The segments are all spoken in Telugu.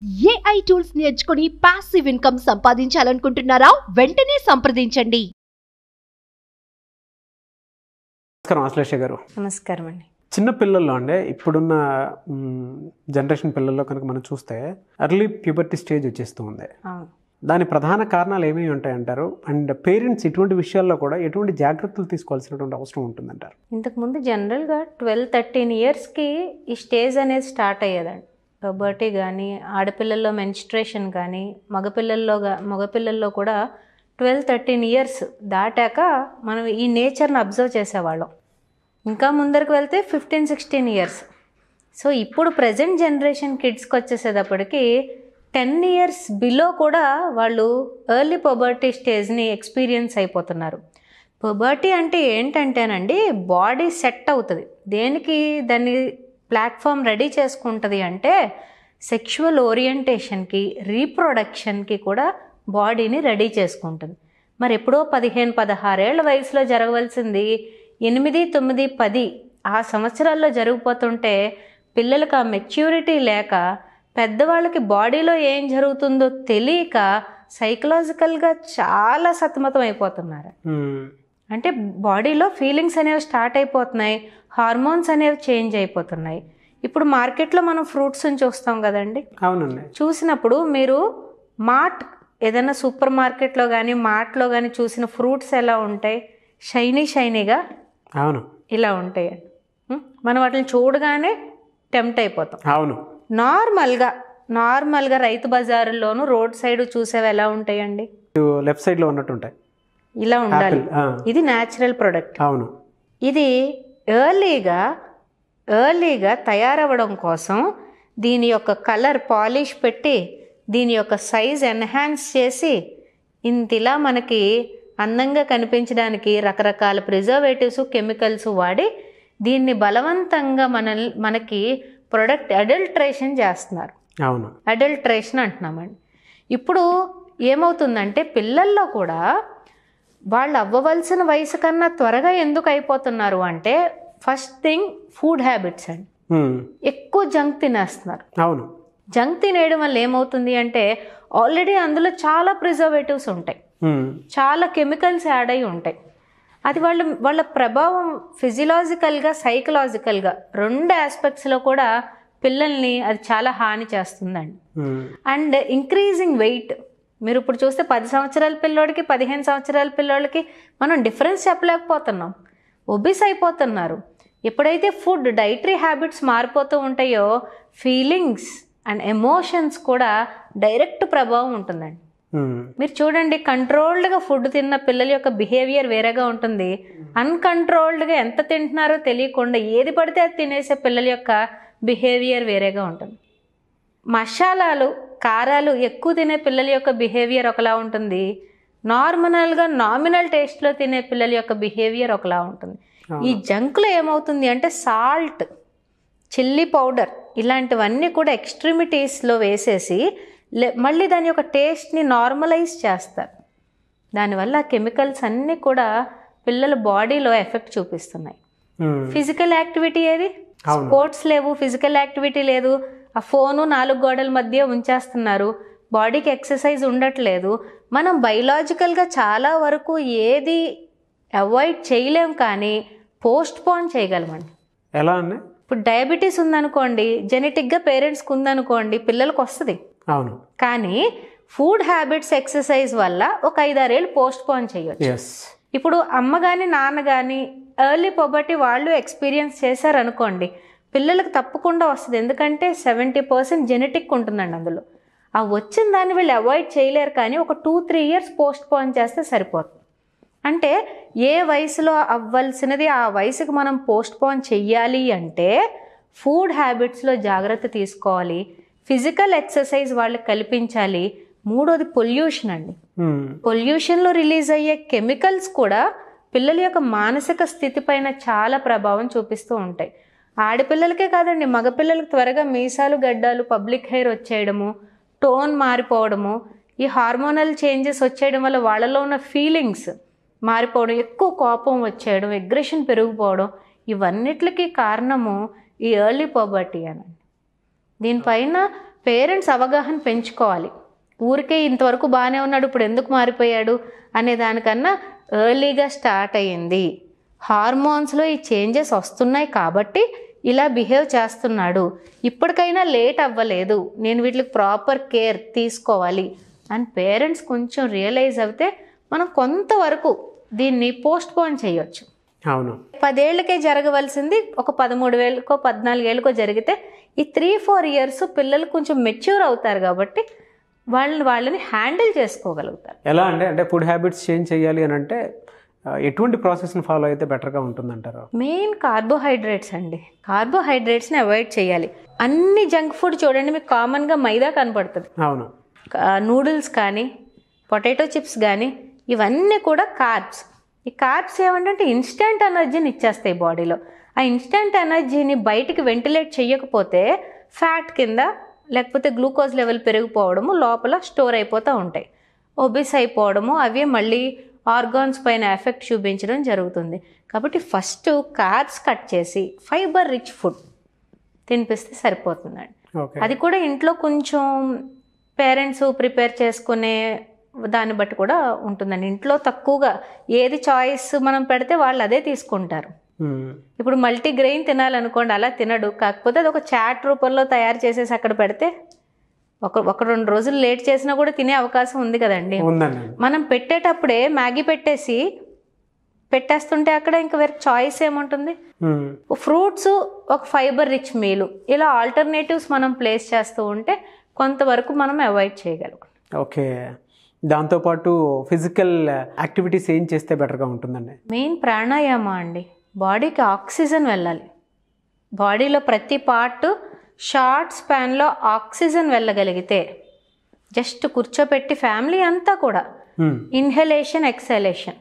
ఏఐ టూల్స్ నేర్చుకుని పాసివ్ ఇన్కమ్ సంపాదించాలనుకుంటున్నారా? వెంటనే సంప్రదించండి. నమస్కారం ఆశ్లేష గారు. నమస్కారం అండి. చిన్న పిల్లల్లో అంటే ఇప్పుడున్న జనరేషన్ పిల్లల్లో కనుక మనం చూస్తే ఎర్లీ ప్యూబర్టీ స్టేజ్ వచ్చేస్తూ ఉంది. దాని ప్రధాన కారణాలు ఏమేమి ఉంటాయంటారు? అండ్ పేరెంట్స్ ఇటువంటి విషయాల్లో కూడా ఎటువంటి జాగ్రత్తలు తీసుకోవాల్సినటువంటి అవసరం ఉంటుందంటారు? ఇంతకుముందు జనరల్గా 12-13 ఇయర్స్కి ఈ స్టేజ్ అనేది స్టార్ట్ అయ్యేదండి. పబర్టీ కానీ, ఆడపిల్లల్లో మెన్స్ట్రేషన్ కానీ, మగపిల్లల్లో కూడా 12-13 ఇయర్స్ దాటాక మనం ఈ నేచర్ని అబ్జర్వ్ చేసేవాళ్ళం. ఇంకా ముందరికి వెళ్తే 15-16 ఇయర్స్. సో ఇప్పుడు ప్రజెంట్ జనరేషన్ కిడ్స్కి వచ్చేసేటప్పటికి 10 ఇయర్స్ బిలో కూడా వాళ్ళు ఎర్లీ పబర్టీ స్టేజ్ని ఎక్స్పీరియన్స్ అయిపోతున్నారు. పబర్టీ అంటే ఏంటంటేనండి, బాడీ సెట్ అవుతుంది. దేనికి దాన్ని ప్లాట్ఫామ్ రెడీ చేసుకుంటుంది అంటే సెక్షువల్ ఓరియంటేషన్కి, రీప్రొడక్షన్కి కూడా బాడీని రెడీ చేసుకుంటుంది. మరి ఎప్పుడో 15-16 ఏళ్ల వయసులో జరగవలసింది 8, 9, 10 ఆ సంవత్సరాల్లో జరిగిపోతుంటే పిల్లలకు ఆ మెచ్యూరిటీ లేక, పెద్దవాళ్ళకి బాడీలో ఏం జరుగుతుందో తెలియక సైకలాజికల్గా చాలా సతమతం అయిపోతున్నారు. అంటే బాడీలో ఫీలింగ్స్ అనేవి స్టార్ట్ అయిపోతున్నాయి, హార్మోన్స్ అనేవి చేంజ్ అయిపోతున్నాయి. ఇప్పుడు మార్కెట్లో మనం ఫ్రూట్స్ని చూస్తాం కదండి. అవునండి. చూసినప్పుడు మీరు ఏదైనా సూపర్ మార్కెట్లో కానీ మార్ట్లో కానీ చూసిన ఫ్రూట్స్ ఎలా ఉంటాయి? షైనీగా అవును ఇలా ఉంటాయండి. మనం వాటిని చూడగానే టెంప్ట్ అయిపోతాం. అవును. నార్మల్గా రైతు బజారుల్లోనూ రోడ్ సైడ్ చూసేవి ఎలా ఉంటాయండి? లెఫ్ట్ సైడ్లో ఉన్నట్టు ఉంటాయి. ఇలా ఉండాలి. ఇది న్యాచురల్ ప్రొడక్ట్. అవును. ఇది ఎర్లీగా తయారవ్వడం కోసం దీని యొక్క కలర్ పాలిష్ పెట్టి, దీని యొక్క సైజ్ ఎన్హాన్స్ చేసి, ఇంతిలా మనకి అందంగా కనిపించడానికి రకరకాల ప్రిజర్వేటివ్స్, కెమికల్స్ వాడి దీన్ని బలవంతంగా మనకి ప్రొడక్ట్ అడల్ట్రేషన్ చేస్తున్నారు. అవును, అడల్ట్రేషన్ అంటున్నామండి. ఇప్పుడు ఏమవుతుందంటే పిల్లల్లో కూడా వాళ్ళు అవ్వవలసిన వయసు కన్నా త్వరగా ఎందుకు అయిపోతున్నారు అంటే, ఫస్ట్ థింగ్ ఫుడ్ హ్యాబిట్స్ అండి. ఎక్కువ జంక్ తినేస్తున్నారు. అవును. జంక్ తినేయడం వల్ల ఏమవుతుంది అంటే, ఆల్రెడీ అందులో చాలా ప్రిజర్వేటివ్స్ ఉంటాయి, చాలా కెమికల్స్ యాడ్ అయి ఉంటాయి. అది వాళ్ళ ప్రభావం ఫిజియలాజికల్గా, సైకలాజికల్గా 2 ఆస్పెక్ట్స్లో కూడా పిల్లల్ని అది చాలా హాని చేస్తుందండి. అండ్ ఇంక్రీజింగ్ వెయిట్, మీరు ఇప్పుడు చూస్తే 10 సంవత్సరాల పిల్లోడికి 15 సంవత్సరాల పిల్లోడికి మనం డిఫరెన్స్ చెప్పలేకపోతున్నాం. ఒబిస్ అయిపోతున్నారు. ఎప్పుడైతే ఫుడ్ డైటరీ హ్యాబిట్స్ మారిపోతూ ఉంటాయో, ఫీలింగ్స్ అండ్ ఎమోషన్స్ కూడా డైరెక్ట్ ప్రభావం ఉంటుందండి. మీరు చూడండి, కంట్రోల్డ్గా ఫుడ్ తిన్న పిల్లల యొక్క బిహేవియర్ వేరేగా ఉంటుంది. అన్కంట్రోల్డ్గా ఎంత తింటున్నారో తెలియకుండా ఏది పడితే అది తినేసే పిల్లల యొక్క బిహేవియర్ వేరేగా ఉంటుంది. మసాలాలు, కారాలు ఎక్కువ తినే పిల్లల యొక్క బిహేవియర్ ఒకలా ఉంటుంది. నామినల్ టేస్ట్లో తినే పిల్లల యొక్క బిహేవియర్ ఒకలా ఉంటుంది. ఈ జంక్లో ఏమవుతుంది అంటే సాల్ట్, చిల్లీ పౌడర్ ఇలాంటివన్నీ కూడా ఎక్స్ట్రీమిటీస్లో వేసేసి మళ్ళీ దాని యొక్క టేస్ట్ని నార్మలైజ్ చేస్తారు. దానివల్ల కెమికల్స్ అన్నీ కూడా పిల్లల బాడీలో ఎఫెక్ట్ చూపిస్తున్నాయి. ఫిజికల్ యాక్టివిటీ ఏది? స్పోర్ట్స్ లేవు, ఫిజికల్ యాక్టివిటీ లేదు. ఆ ఫోను 4 గోడల మధ్య ఉంచేస్తున్నారు. బాడీకి ఎక్సర్సైజ్ ఉండట్లేదు. మనం బయలాజికల్గా చాలా వరకు ఏది అవాయిడ్ చేయలేం, కానీ పోస్ట్ పోన్ చేయగలమండి. ఎలా అండి? ఇప్పుడు డయాబెటీస్ ఉందనుకోండి, జెనెటిక్గా పేరెంట్స్కి ఉందనుకోండి, పిల్లలకు వస్తుంది. అవును. కానీ ఫుడ్ హ్యాబిట్స్, ఎక్సర్సైజ్ వల్ల ఒక 5-6 ఏళ్ళు పోస్ట్ పోన్ చేయొచ్చు. ఇప్పుడు అమ్మ కానీ నాన్న కానీ ఎర్లీ పబర్టీ వాళ్ళు ఎక్స్పీరియన్స్ చేశారనుకోండి, పిల్లలకు తప్పకుండా వస్తుంది. ఎందుకంటే 70% జెనెటిక్ ఉంటుందండి అందులో. ఆ వచ్చిన దాన్ని వీళ్ళు అవాయిడ్ చేయలేరు, కానీ ఒక 2-3 ఇయర్స్ పోస్ట్ పోన్ చేస్తే సరిపోతుంది. అంటే ఏ వయసులో అవ్వాల్సినది ఆ వయసుకు మనం పోస్ట్ పోన్ చెయ్యాలి అంటే ఫుడ్ హ్యాబిట్స్లో జాగ్రత్త తీసుకోవాలి, ఫిజికల్ ఎక్సర్సైజ్ వాళ్ళకి కల్పించాలి. 3వది పొల్యూషన్ అండి. పొల్యూషన్లో రిలీజ్ అయ్యే కెమికల్స్ కూడా పిల్లల యొక్క మానసిక స్థితి పైన చాలా ప్రభావం చూపిస్తూ ఉంటాయి. ఆడపిల్లలకే కాదండి, మగపిల్లలకు త్వరగా మీసాలు, గడ్డాలు, పబ్లిక్ హెయిర్ వచ్చేయడము, టోన్ మారిపోవడము, ఈ హార్మోనల్ చేంజెస్ వచ్చేయడం వల్ల వాళ్ళలో ఉన్న ఫీలింగ్స్ మారిపోవడం, ఎక్కువ కోపం వచ్చేయడం, అగ్రెషన్ పెరిగిపోవడం, ఇవన్నిటికి కారణము ఈ ఎర్లీ పబర్టీ అనండి. దీనిపైన పేరెంట్స్ అవగాహన పెంచుకోవాలి. ఊరికే ఇంతవరకు బాగానే ఉన్నాడు ఇప్పుడు ఎందుకు మారిపోయాడు అనే దానికన్నా ఎర్లీగా స్టార్ట్ అయ్యింది, హార్మోన్స్లో ఈ చేంజెస్ వస్తున్నాయి కాబట్టి ఇలా బిహేవ్ చేస్తున్నాడు, ఇప్పటికైనా లేట్ అవ్వలేదు, నేను వీటికి ప్రాపర్ కేర్ తీసుకోవాలి అని పేరెంట్స్ కొంచెం రియలైజ్ అయితే మనం కొంతవరకు దీన్ని పోస్ట్ పోన్ చేయొచ్చు. అవును, 10 ఏళ్ళకే జరగవలసింది ఒక 13 ఏళ్ళకో 14 ఏళ్ళకో జరిగితే ఈ 3-4 ఇయర్స్ పిల్లలు కొంచెం మెచ్యూర్ అవుతారు కాబట్టి వాళ్ళని హ్యాండిల్ చేసుకోగలుగుతారు. ఎలా అంటే ఫుడ్ హ్యాబిట్స్ చేంజ్ చేయాలి అని అంటే ఎటువంటి ప్రాసెస్ని ఫాలో అయితే బెటర్గా ఉంటుందంటారు? మెయిన్ కార్బోహైడ్రేట్స్ అండి. కార్బోహైడ్రేట్స్ని అవాయిడ్ చేయాలి. అన్ని జంక్ ఫుడ్ చూడండి మీకు కామన్గా మైదా కనపడుతుంది. అవును, నూడిల్స్ కానీ పొటాటో చిప్స్ కానీ ఇవన్నీ కూడా కార్బ్స్. ఈ కార్బ్స్ ఏమంటే ఇన్స్టెంట్ ఎనర్జీని ఇచ్చేస్తాయి బాడీలో. ఆ ఇన్స్టెంట్ ఎనర్జీని బయటికి వెంటిలేట్ చేయకపోతే ఫ్యాట్ కింద లేకపోతే గ్లూకోజ్ లెవెల్ పెరిగిపోవడము, లోపల స్టోర్ అయిపోతూ ఉంటాయి, ఒబిస్ అయిపోవడము, అవి మళ్ళీ ఆర్గాన్స్ పైన ఎఫెక్ట్ చూపించడం జరుగుతుంది. కాబట్టి ఫస్ట్ కార్బ్స్ కట్ చేసి ఫైబర్ రిచ్ ఫుడ్ తినిపిస్తే సరిపోతుందండి. అది కూడా ఇంట్లో కొంచెం పేరెంట్స్ ప్రిపేర్ చేసుకునే దాన్ని బట్టి కూడా ఉంటుందండి. ఇంట్లో తక్కువగా ఏది చాయిస్ మనం పెడితే వాళ్ళు అదే తీసుకుంటారు. ఇప్పుడు మల్టీగ్రెయిన్ తినాలనుకోండి, అలా తినడు. కాకపోతే అది ఒక చాట్ రూపంలో తయారు చేసేసి అక్కడ పెడితే ఒక 2 రోజులు లేట్ చేసినా కూడా తినే అవకాశం ఉంది కదండి. మనం పెట్టేటప్పుడే మ్యాగీ పెట్టేస్తుంటే అక్కడ ఇంకా వేరే చాయిస్ ఏముంటుంది? ఫ్రూట్స్, ఒక ఫైబర్ రిచ్ మీలు, ఇలా ఆల్టర్నేటివ్స్ మనం ప్లేస్ చేస్తూ ఉంటే కొంతవరకు మనం అవాయిడ్ చేయగలం. ఓకే, దాంతోపాటు ఫిజికల్ యాక్టివిటీస్ ఏం చేస్తే బెటర్గా ఉంటుందండి? మెయిన్ ప్రాణాయామ అండి. బాడీకి ఆక్సిజన్ వెళ్ళాలి. బాడీలో ప్రతి పార్ట్ షార్ట్ స్పాన్లో ఆక్సిజన్ వెళ్ళగలిగితే జస్ట్ కూర్చోపెట్టి ఫ్యామిలీ అంతా కూడా ఇన్హలేషన్ ఎక్సలేషన్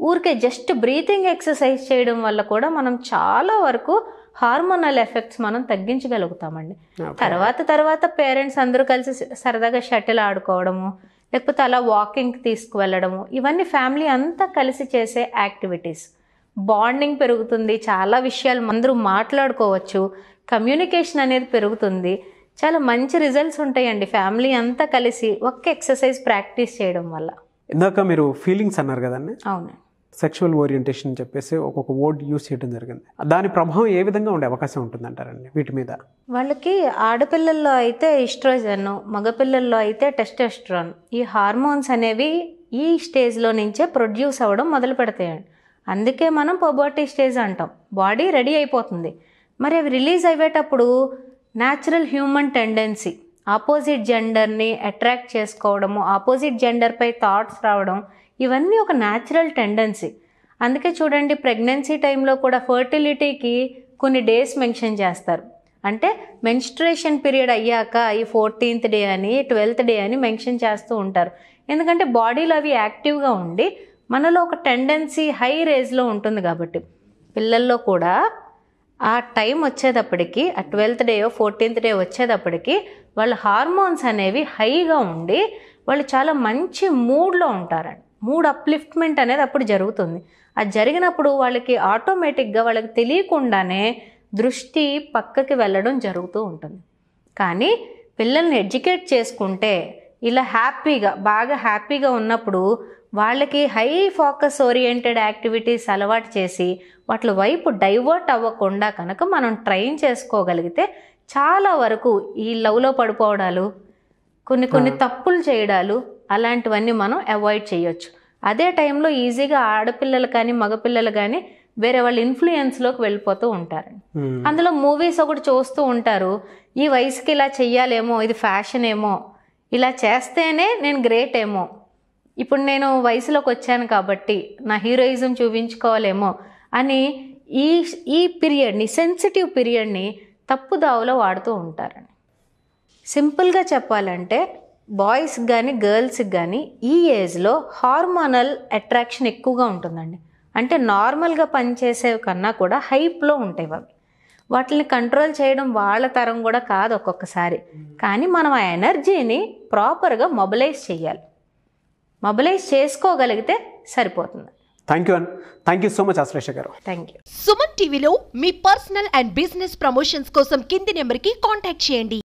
ఊరికే జస్ట్ బ్రీతింగ్ ఎక్సర్సైజ్ చేయడం వల్ల కూడా మనం చాలా వరకు హార్మోనల్ ఎఫెక్ట్స్ మనం తగ్గించగలుగుతామండి. తర్వాత పేరెంట్స్ అందరూ కలిసి సరదాగా షటిల్ ఆడుకోవడము, లేకపోతే అలా వాకింగ్కి తీసుకువెళ్ళడము, ఇవన్నీ ఫ్యామిలీ అంతా కలిసి చేసే యాక్టివిటీస్. బాండింగ్ పెరుగుతుంది, చాలా విషయాలు అందరూ మాట్లాడుకోవచ్చు, కమ్యూనికేషన్ అనేది పెరుగుతుంది, చాలా మంచి రిజల్ట్స్ ఉంటాయండి ఫ్యామిలీ అంతా కలిసి ఒక్క ఎక్సర్సైజ్ ప్రాక్టీస్ చేయడం వల్ల. ఇందాక మీరు ఫీలింగ్స్ అన్నారు కదండి? అవును, సెక్షువల్ ఓరియంటేషన్ అని చెప్పేసి ఒక్కొక్క వర్డ్ యూజ్ చేయడం జరిగింది. దాని ప్రభావం ఏ విధంగా ఉండే అవకాశం ఉంటుందంటారండి వీటి మీద? వాళ్ళకి ఆడపిల్లల్లో అయితే ఈస్ట్రోజన్, మగపిల్లల్లో అయితే టెస్టోస్టెరాన్, ఈ హార్మోన్స్ అనేవి ఈ స్టేజ్లో నుంచే ప్రొడ్యూస్ అవ్వడం మొదలు పెడతాయండి. అందుకే మనం పబర్టీ స్టేజ్ అంటాం. బాడీ రెడీ అయిపోతుంది, మరి అవి రిలీజ్ అయ్యేటప్పుడు న్యాచురల్ హ్యూమన్ టెండెన్సీ ఆపోజిట్ జెండర్ని అట్రాక్ట్ చేసుకోవడము, ఆపోజిట్ జెండర్పై థాట్స్ రావడం, ఇవన్నీ ఒక న్యాచురల్ టెండెన్సీ. అందుకే చూడండి ప్రెగ్నెన్సీ టైంలో కూడా ఫర్టిలిటీకి కొన్ని డేస్ మెన్షన్ చేస్తారు. అంటే మెన్స్ట్రుయేషన్ పీరియడ్ అయ్యాక ఈ 14th డే అని 12th డే అని మెన్షన్ చేస్తూ ఉంటారు. ఎందుకంటే బాడీలో అవి యాక్టివ్గా ఉండి మనలో ఒక టెండెన్సీ హై రేంజ్లో ఉంటుంది కాబట్టి పిల్లల్లో కూడా ఆ టైం వచ్చేటప్పటికి ఆ 12th డే 14th డే వచ్చేటప్పటికి వాళ్ళ హార్మోన్స్ అనేవి హైగా ఉండి వాళ్ళు చాలా మంచి మూడ్లో ఉంటారండి. మూడ్ అప్లిఫ్ట్మెంట్ అనేది అప్పుడు జరుగుతుంది. అది జరిగినప్పుడు వాళ్ళకి ఆటోమేటిక్గా వాళ్ళకి తెలియకుండానే దృష్టి పక్కకి వెళ్ళడం జరుగుతూ ఉంటుంది. కానీ పిల్లల్ని ఎడ్యుకేట్ చేసుకుంటే ఇలా బాగా హ్యాపీగా ఉన్నప్పుడు వాళ్ళకి హై ఫోకస్ ఓరియంటెడ్ యాక్టివిటీస్ అలవాటు చేసి వాటి వైపు డైవర్ట్ అవ్వకుండా కనుక మనం ట్రైన్ చేసుకోగలిగితే చాలా వరకు ఈ లవ్లో పడిపోవడాలు, కొన్ని తప్పులు చేయడాలు, అలాంటివన్నీ మనం అవాయిడ్ చేయొచ్చు. అదే టైంలో ఈజీగా ఆడపిల్లలు కానీ మగపిల్లలు కానీ వేరే వాళ్ళ ఇన్ఫ్లుయెన్స్లోకి వెళ్ళిపోతూ ఉంటారు. అందులో మూవీస్ ఒకటి చూస్తూ ఉంటారు, ఈ వయసుకి ఇలా చెయ్యాలేమో, ఇది ఫ్యాషన్ ఏమో, ఇలా చేస్తేనే నేను గ్రేట్ ఏమో, ఇప్పుడు నేను వయసులోకి వచ్చాను కాబట్టి నా హీరోయిజం చూపించుకోవాలేమో అని ఈ పీరియడ్ని, సెన్సిటివ్ పీరియడ్ని తప్పుదావులో వాడుతూ ఉంటారండి. సింపుల్గా చెప్పాలంటే బాయ్స్కి కానీ గర్ల్స్కి కానీ ఈ ఏజ్లో హార్మోనల్ అట్రాక్షన్ ఎక్కువగా ఉంటుందండి. అంటే నార్మల్గా పనిచేసేవి కన్నా కూడా హైప్లో ఉంటాయి అవి. వాటిని కంట్రోల్ చేయడం వాళ్ళ తరం కూడా కాదు ఒక్కొక్కసారి. కానీ మనం ఆ ఎనర్జీని ప్రాపర్గా మొబిలైజ్ చేయాలి. మొబిలైజ్ చేసుకోగలిగితే సరిపోతుంది. Thank you so much Ashlesha garu. Thank you. Suman టీవీలో మీ పర్సనల్ అండ్ బిజినెస్ ప్రమోషన్స్ కోసం కింది నెంబర్కి కాంటాక్ట్ చేయండి.